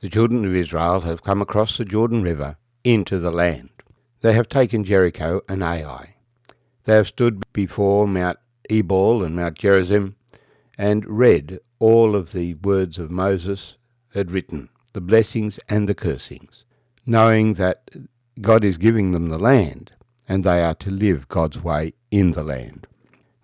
The children of Israel have come across the Jordan River into the land. They have taken Jericho and Ai. They have stood before Mount Ebal and Mount Gerizim and read all of the words of Moses had written, the blessings and the cursings, knowing that God is giving them the land and they are to live God's way in the land.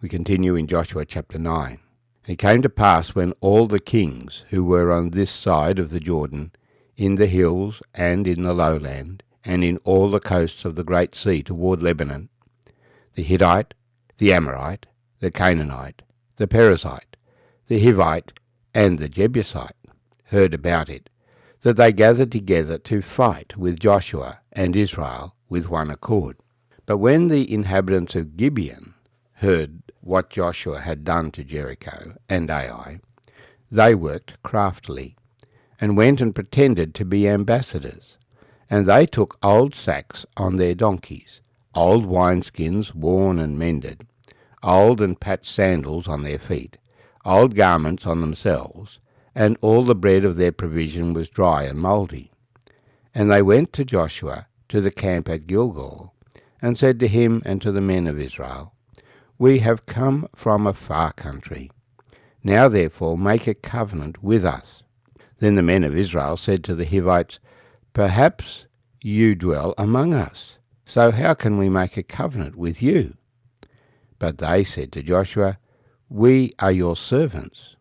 We continue in Joshua chapter 9. It came to pass when all the kings who were on this side of the Jordan, in the hills and in the lowland, and in all the coasts of the great sea toward Lebanon, the Hittite, the Amorite, the Canaanite, the Perizzite, the Hivite, and the Jebusite, heard about it, that they gathered together to fight with Joshua and Israel with one accord. But when the inhabitants of Gibeon heard what Joshua had done to Jericho and Ai, they worked craftily, and went and pretended to be ambassadors. And they took old sacks on their donkeys, old wineskins worn and mended, old and patched sandals on their feet, old garments on themselves, and all the bread of their provision was dry and mouldy. And they went to Joshua to the camp at Gilmour, and said to him and to the men of Israel, We have come from a far country. Now therefore make a covenant with us. Then the men of Israel said to the Hivites, Perhaps you dwell among us, so how can we make a covenant with you? But they said to Joshua, We are your servants.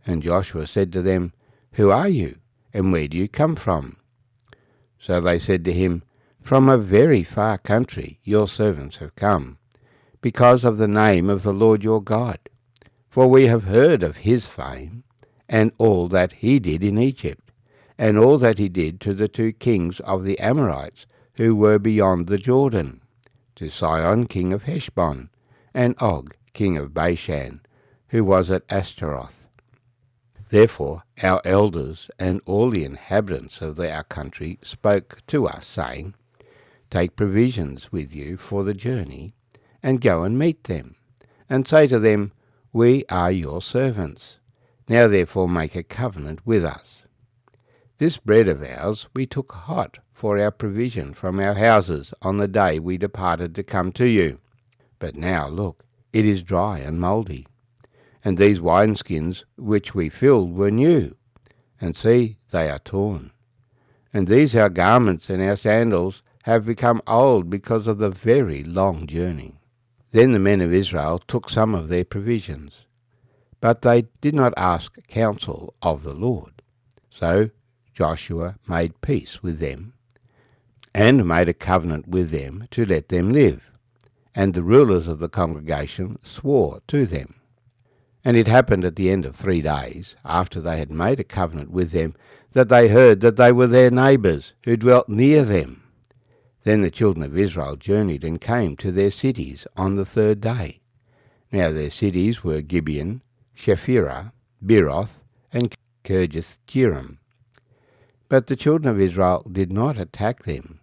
And Joshua said to them, Who are you, and where do you come from? So they said to him, From a very far country your servants have come, because of the name of the Lord your God. For we have heard of his fame, and all that he did in Egypt, and all that he did to the 2 kings of the Amorites who were beyond the Jordan, to Sihon king of Heshbon, and Og king of Bashan, who was at Ashtaroth. Therefore our elders and all the inhabitants of our country spoke to us, saying, Take provisions with you for the journey, and go and meet them, and say to them, We are your servants. Now therefore make a covenant with us. This bread of ours we took hot for our provision from our houses on the day we departed to come to you. But now, look, it is dry and mouldy. And these wineskins which we filled were new, and see, they are torn. And these our garments and our sandals have become old because of the very long journey. Then the men of Israel took some of their provisions, but they did not ask counsel of the Lord. So Joshua made peace with them, and made a covenant with them to let them live. And the rulers of the congregation swore to them. And it happened at the end of 3 days, after they had made a covenant with them, that they heard that they were their neighbours, who dwelt near them. Then the children of Israel journeyed and came to their cities on the 3rd day. Now their cities were Gibeon, Shephirah, Beeroth, and Kirjath-jearim. But the children of Israel did not attack them,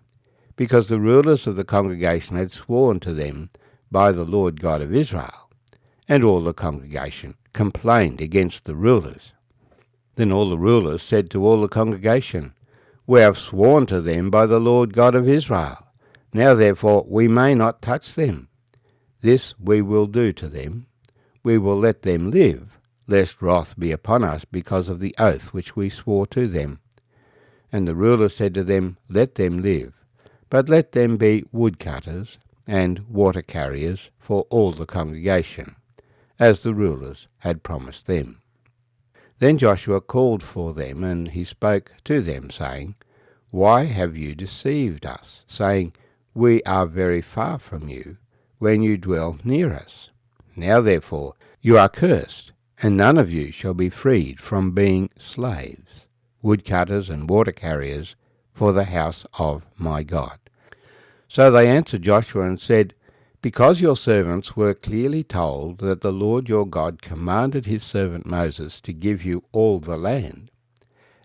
because the rulers of the congregation had sworn to them by the Lord God of Israel. And all the congregation complained against the rulers. Then all the rulers said to all the congregation, We have sworn to them by the Lord God of Israel. Now therefore we may not touch them. This we will do to them. We will let them live, lest wrath be upon us because of the oath which we swore to them. And the ruler said to them, Let them live, but let them be woodcutters and water carriers for all the congregation, as the rulers had promised them. Then Joshua called for them, and he spoke to them, saying, Why have you deceived us, saying, We are very far from you, when you dwell near us? Now therefore you are cursed, and none of you shall be freed from being slaves, woodcutters and water carriers for the house of my God. So they answered Joshua and said, Because your servants were clearly told that the Lord your God commanded his servant Moses to give you all the land,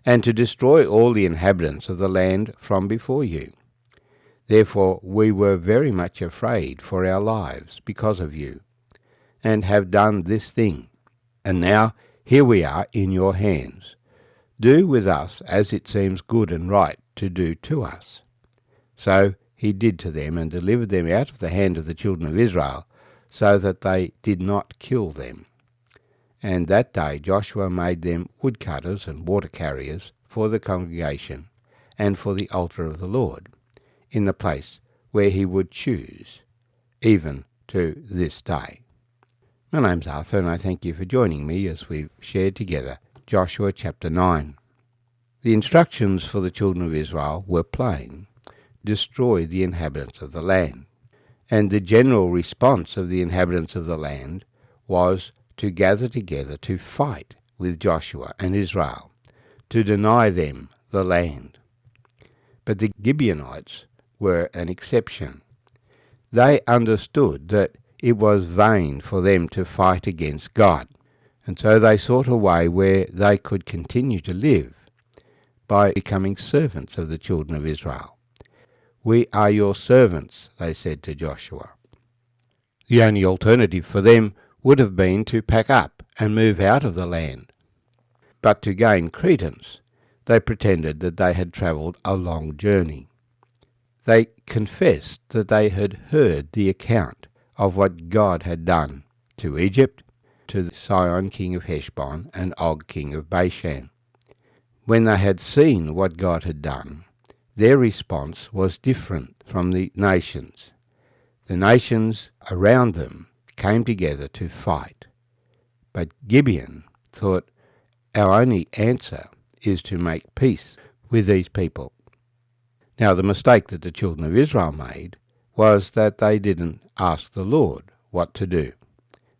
and to destroy all the inhabitants of the land from before you. Therefore we were very much afraid for our lives because of you, and have done this thing. And now here we are in your hands. do with us as it seems good and right to do to us. So he did to them, and delivered them out of the hand of the children of Israel, so that they did not kill them. And that day Joshua made them woodcutters and water carriers for the congregation, and for the altar of the Lord, in the place where he would choose, even to this day. My name's Arthur, and I thank you for joining me as we've shared together Joshua chapter 9. The instructions for the children of Israel were plain: destroy the inhabitants of the land. And the general response of the inhabitants of the land was to gather together to fight with Joshua and Israel, to deny them the land. But the Gibeonites were an exception. They understood that it was vain for them to fight against God, and so they sought a way where they could continue to live by becoming servants of the children of Israel. We are your servants, they said to Joshua. The only alternative for them would have been to pack up and move out of the land. But to gain credence, they pretended that they had travelled a long journey. They confessed that they had heard the account of what God had done to Egypt, to Sihon king of Heshbon and Og king of Bashan. When they had seen what God had done, their response was different from the nations. The nations around them came together to fight. But Gibeon thought, our only answer is to make peace with these people. Now the mistake that the children of Israel made was that they didn't ask the Lord what to do.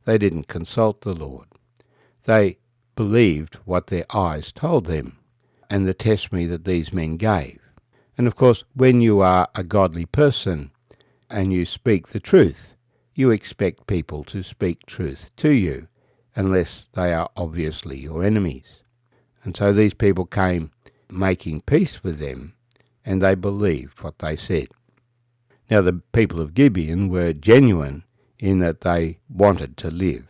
They didn't consult the Lord. They believed what their eyes told them and the testimony that these men gave. And of course, when you are a godly person and you speak the truth, you expect people to speak truth to you, unless they are obviously your enemies. And so these people came making peace with them, and they believed what they said. Now the people of Gibeon were genuine in that they wanted to live.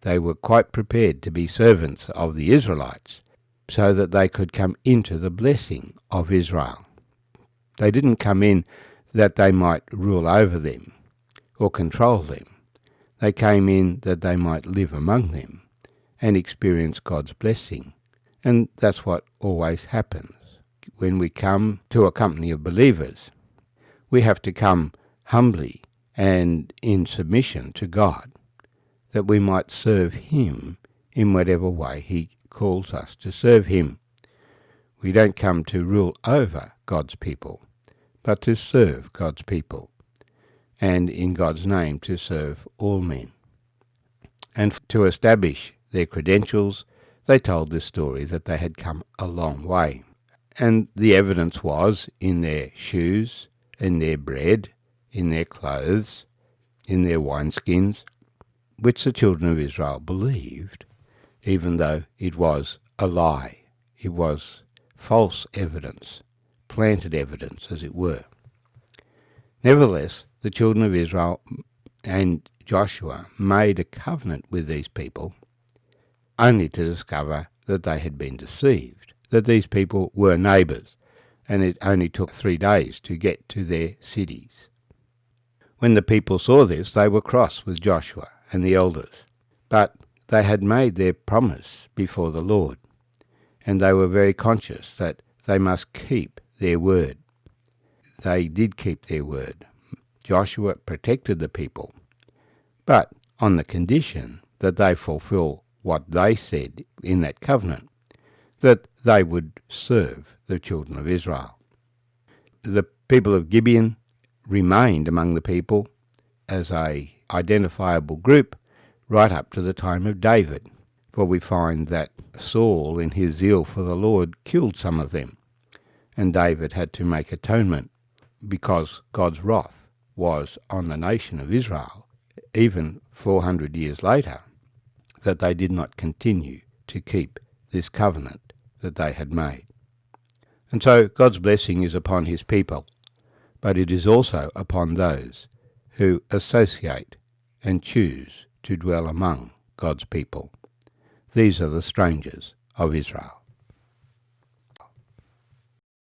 They were quite prepared to be servants of the Israelites, so that they could come into the blessing of Israel. They didn't come in that they might rule over them or control them. They came in that they might live among them and experience God's blessing. And that's what always happens. When we come to a company of believers, we have to come humbly and in submission to God, that we might serve him in whatever way he calls us to serve him. We don't come to rule over God's people, but to serve God's people, and in God's name to serve all men. And to establish their credentials, they told this story that they had come a long way. And the evidence was in their shoes, in their bread, in their clothes, in their wineskins, which the children of Israel believed, even though it was a lie. It was false evidence, planted evidence, as it were. Nevertheless, the children of Israel and Joshua made a covenant with these people, only to discover that they had been deceived, that these people were neighbours, and it only took 3 days to get to their cities. When the people saw this, they were cross with Joshua and the elders, but they had made their promise before the Lord, and they were very conscious that they must keep their word. They did keep their word. Joshua protected the people, but on the condition that they fulfill what they said in that covenant, that they would serve the children of Israel. The people of Gibeon remained among the people as a identifiable group right up to the time of David, for we find that Saul, in his zeal for the Lord, killed some of them, and David had to make atonement because God's wrath was on the nation of Israel, even 400 years later, that they did not continue to keep this covenant that they had made. And so God's blessing is upon his people, but it is also upon those who associate and choose to dwell among God's people. These are the strangers of Israel.